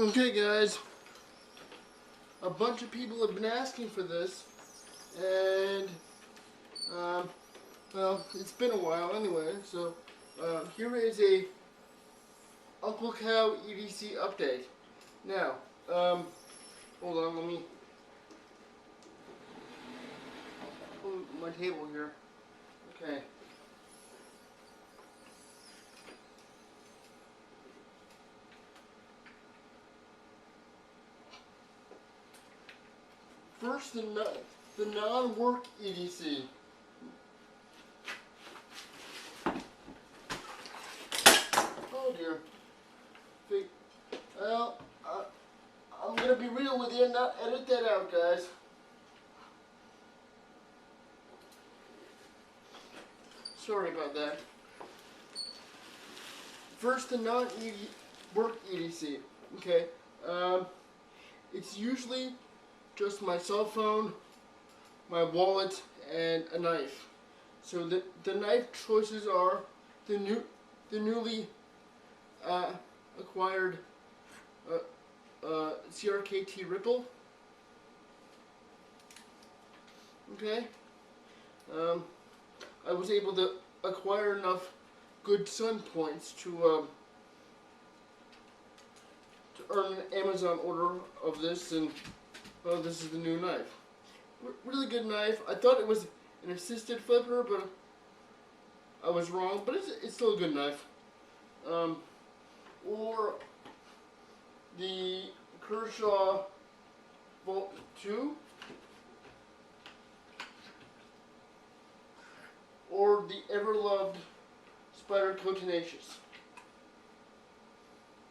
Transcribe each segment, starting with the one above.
Okay guys, a bunch of people have been asking for this, and well, it's been a while anyway, so here is a Uncle Cow EDC update. Now, hold on, let me pull my table here. Okay. First, the non-work EDC. Oh dear. Well, I'm gonna be real with you and not edit that out, guys. Sorry about that. First, the non-work EDC. Okay. It's usually just my cell phone, my wallet, and a knife. So the knife choices are the newly acquired CRKT Ripple. Okay. I was able to acquire enough good sun points to earn an Amazon order of this, and well, this is the new knife. Really good knife. I thought it was an assisted flipper, but I was wrong. But it's still a good knife. Or the Kershaw Volt 2, or the ever-loved Spyderco Tenacious.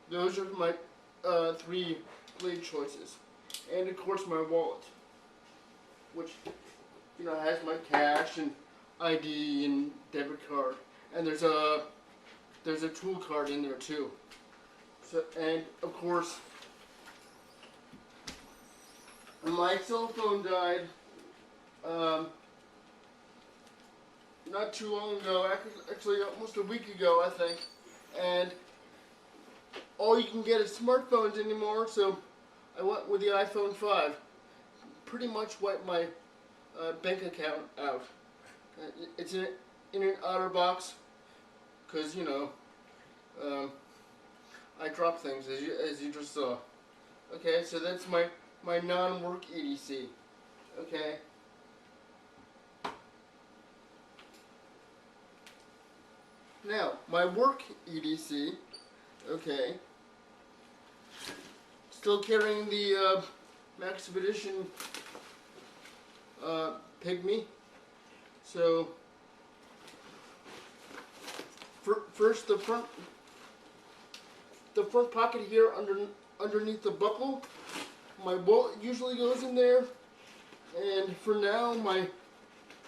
Those are my three blade choices. And of course my wallet, which, you know, has my cash and ID and debit card. And there's a tool card in there too. So, and of course, my cell phone died not too long ago, actually almost a week ago, I think. And all you can get is smartphones anymore, so I went with the iPhone 5. Pretty much wiped my bank account out. It's in an OtterBox, because, you know, I drop things, as you just saw. Okay, so that's my non-work EDC. Okay. Now, my work EDC, okay, still carrying the Maxpedition Pygmy. So, first the front pocket here underneath the buckle, my wallet usually goes in there, and for now my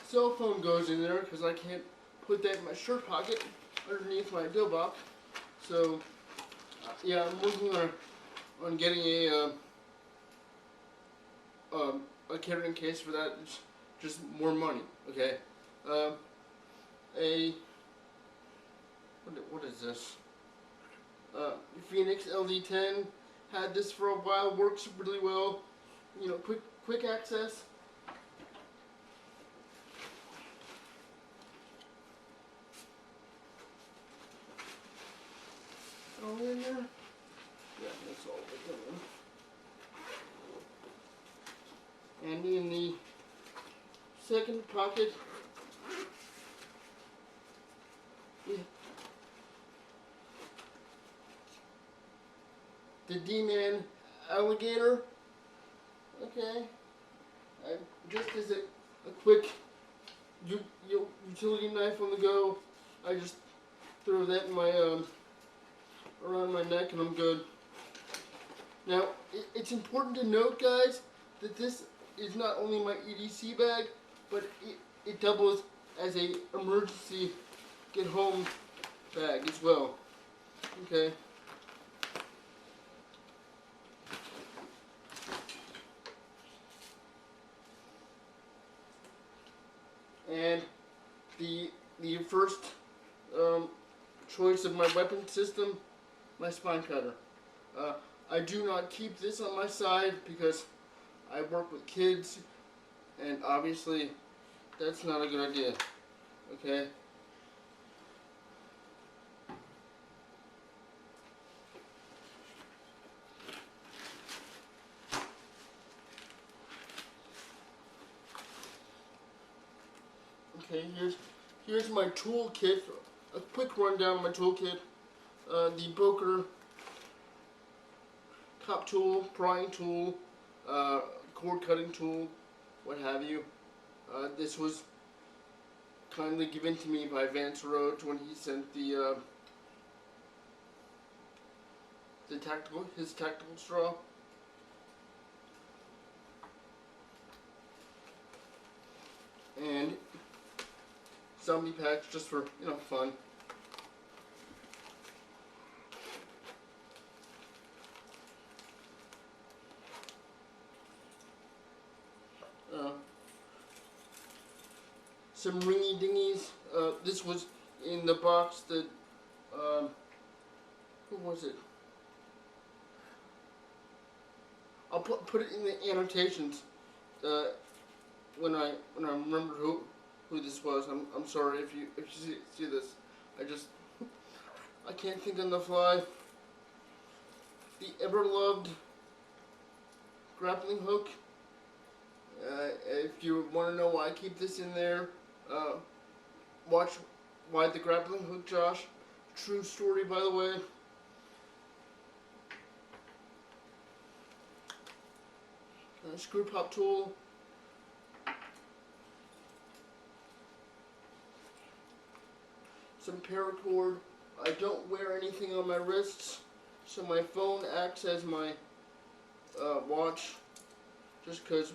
cell phone goes in there because I can't put that in my shirt pocket underneath my dough box. So yeah, I'm working on getting a carrying case for that. It's just more money. Okay. What is this? Phoenix LD10. Had this for a while. Works really well. You know, quick access. All in there? Yeah, that's all in. And in the second pocket, the D-Man alligator. Okay. Just as a quick utility knife on the go, I just throw that in my around my neck and I'm good. Now, it's important to note, guys, that this is not only my EDC bag, but it doubles as a emergency get home bag as well. Okay. And the first choice of my weapon system, my spine cutter. I do not keep this on my side because I work with kids, and obviously that's not a good idea. Okay? Okay, here's my toolkit. A quick rundown of my toolkit. The Boker top tool, prying tool, cord cutting tool, what have you. This was kindly given to me by Vance Rhodes when he sent his tactical straw. And zombie packs just for, fun. Some ringy dingies. This was in the box that, who was it? I'll put it in the annotations when I remember who this was. I'm sorry if you see this. I can't think on the fly. The ever loved grappling hook. If you want to know why I keep this in there, watch Why the Grappling Hook, Josh. True story, by the way. Screw pop tool. Some paracord. I don't wear anything on my wrists, so my phone acts as my watch. Just because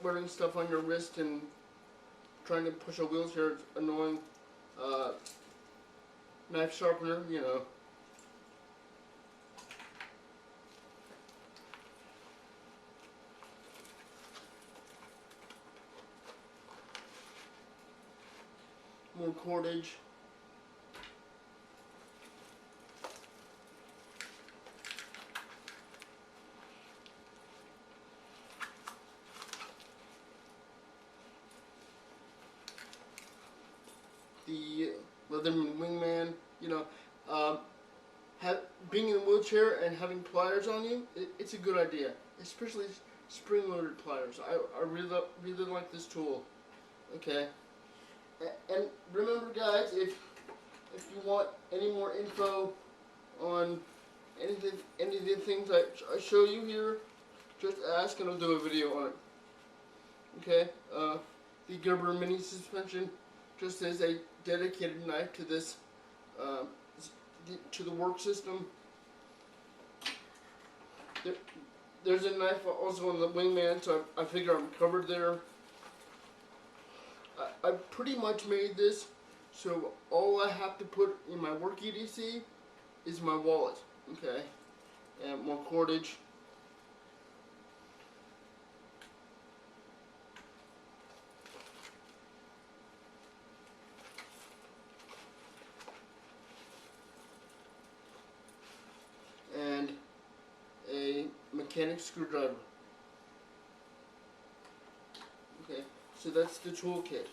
wearing stuff on your wrist and trying to push a wheelchair is annoying. Knife sharpener, More cordage. The Leatherman Wingman, being in a wheelchair and having pliers on you, it's a good idea, especially spring-loaded pliers. I really like this tool. Okay, and remember, guys, if you want any more info on any of the things I show you here, just ask and I'll do a video on it. Okay, the Gerber mini suspension just as a dedicated knife to this, to the work system. There's a knife also on the Wingman, so I figure I'm covered there. I pretty much made this, so all I have to put in my work EDC is my wallet, okay, and more cordage. And a mechanic screwdriver. Okay, so that's the toolkit.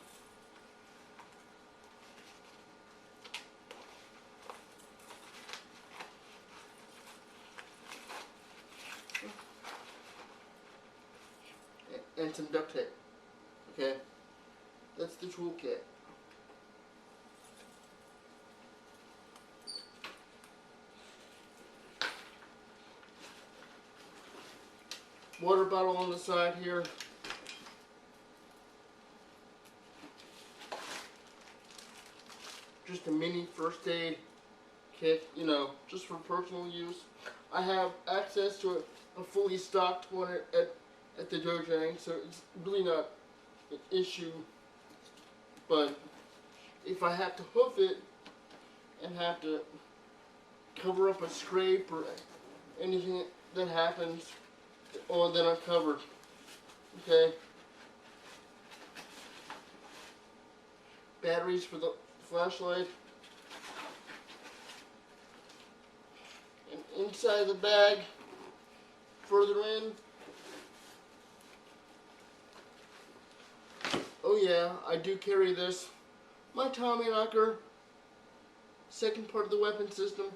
And some duct tape. Okay, that's the toolkit. Water bottle on the side here. Just a mini first aid kit, just for personal use. I have access to a fully stocked one at the Dojang, so it's really not an issue. But if I have to hoof it and have to cover up a scrape or anything that happens, then I'm covered. Okay. Batteries for the flashlight. And inside the bag, further in. Oh yeah, I do carry this. My Tommy Knocker, second part of the weapon system.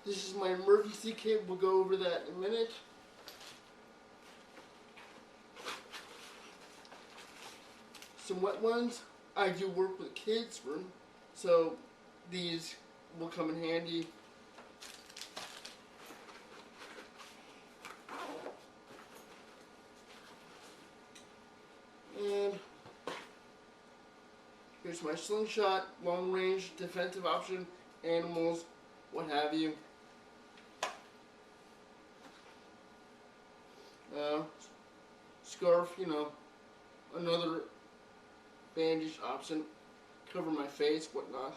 This is my emergency kit. We'll go over that in a minute. Some wet ones. I do work with kids, so these will come in handy. And here's my slingshot, long range, defensive option, animals, what have you. Scarf, you know, another bandage option, cover my face, whatnot.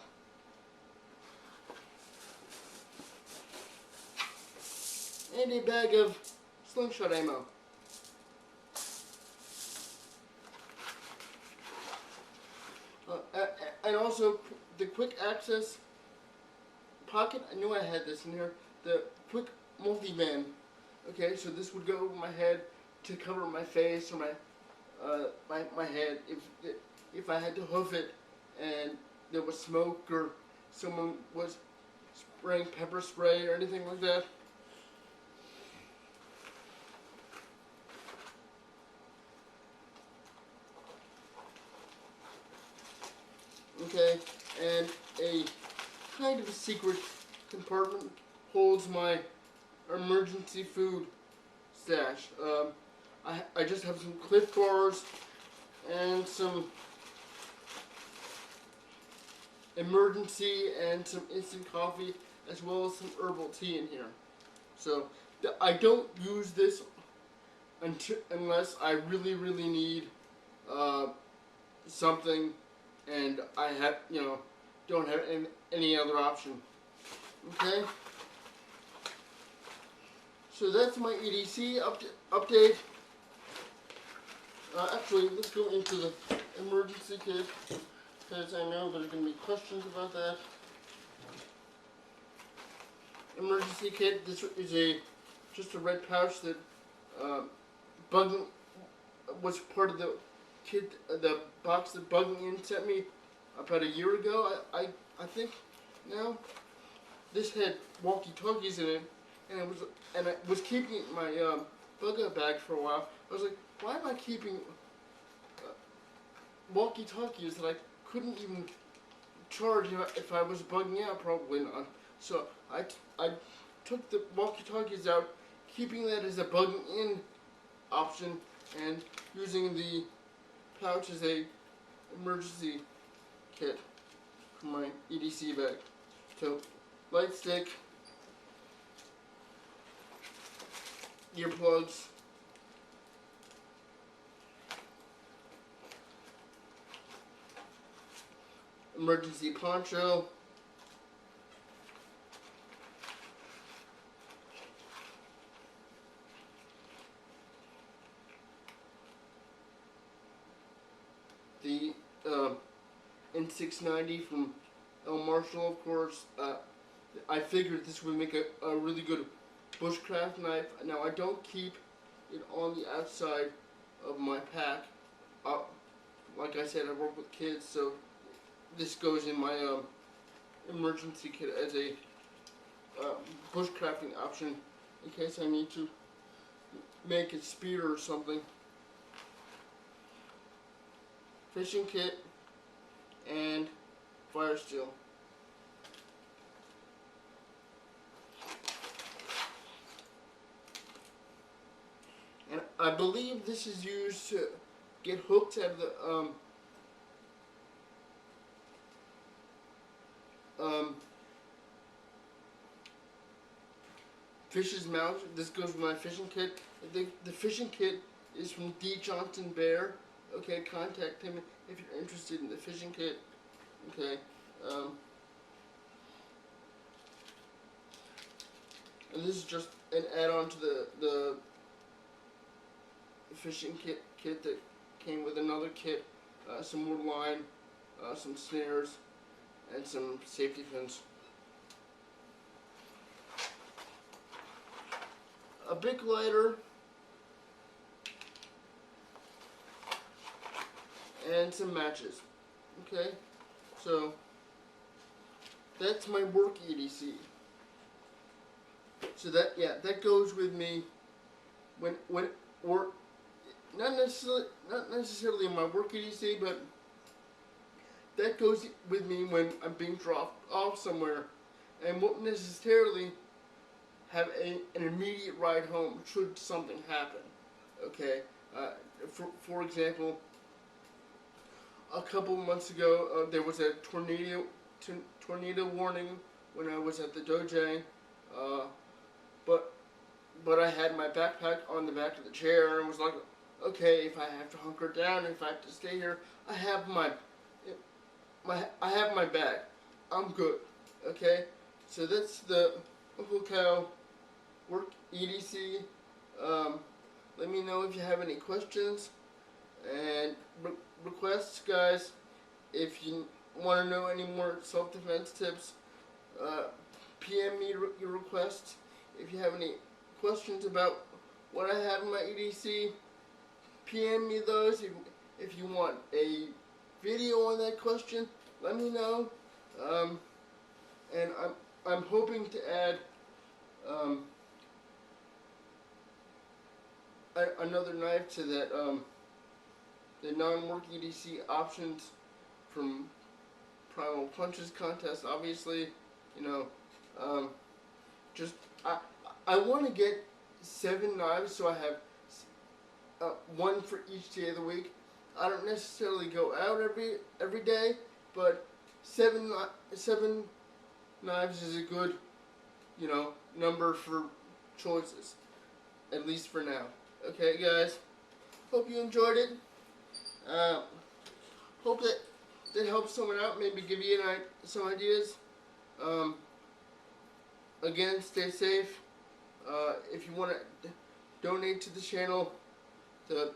And a bag of slingshot ammo. And also the quick access pocket. I knew I had this in here. The quick multi-band. Okay, so this would go over my head to cover my face or my head if I had to hoof it and there was smoke or someone was spraying pepper spray or anything like that. Okay, and a kind of a secret compartment holds my emergency food stash. I just have some Cliff Bars and some emergency and some instant coffee, as well as some herbal tea in here. So I don't use this unless I really need something, and I have, you know, don't have any other option. Okay. So that's my EDC update. Actually, let's go into the emergency kit, because I know there's going to be questions about that. Emergency kit. This is just a red pouch that was part of the kit, the box that Bugging sent me about a year ago. I think now. This had walkie-talkies in it, and I was keeping it in my bug-out bag for a while. I was like, why am I keeping walkie-talkies that I couldn't even charge if I was bugging out? Probably not. So I took the walkie-talkies out, keeping that as a bugging in option, and using the pouch as a emergency kit for my EDC bag. So light stick, earplugs, emergency poncho, the N690 from El Marshall, of course. I figured this would make a really good bushcraft knife. Now, I don't keep it on the outside of my pack. Like I said, I work with kids, so this goes in my emergency kit as a bushcrafting option in case I need to make a spear or something. Fishing kit and fire steel. And I believe this is used to get hooks out of the fish's mouth. This goes with my fishing kit. The fishing kit is from D. Johnson Bear. Okay, contact him if you're interested in the fishing kit. Okay. And this is just an add-on to the fishing kit that came with another kit, some more line, some snares, and some safety pins. A big lighter, and some matches. Okay, so that's my work EDC. So that goes with me when or not necessarily in my work EDC, but that goes with me when I'm being dropped off somewhere, and won't necessarily have an immediate ride home should something happen. Okay, for example, a couple months ago there was a tornado warning when I was at the dojo, but I had my backpack on the back of the chair and was like, okay, if I have to hunker down, if I have to stay here, I have my bag. I'm good. Okay, so that's the Uncle Cow work EDC. Let me know if you have any questions and requests, guys. If you want to know any more self-defense tips, PM me your requests. If you have any questions about what I have in my EDC, PM me those. If you want a video on that question, let me know. And I'm hoping to add another knife to that the non-work EDC options from Primal Punches contest. Obviously, you know, just I want to get 7 knives, so I have one for each day of the week. I don't necessarily go out every day, but seven knives is a good, you know, number for choices, at least for now. Okay, guys, hope you enjoyed it. Hope that helps someone out, maybe give you some ideas. Again, stay safe. If you want to donate to the channel, the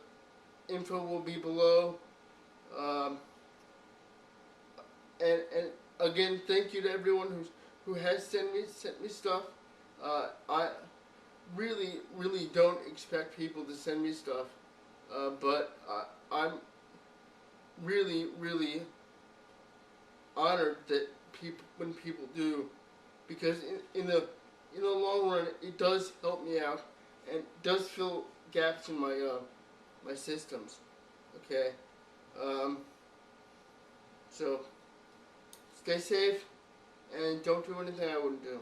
info will be below. And again, thank you to everyone who has sent me stuff. I really don't expect people to send me stuff, but I'm really honored that when people do, because in the long run it does help me out and does fill gaps in my my systems. Okay, so stay safe and don't do anything I wouldn't do.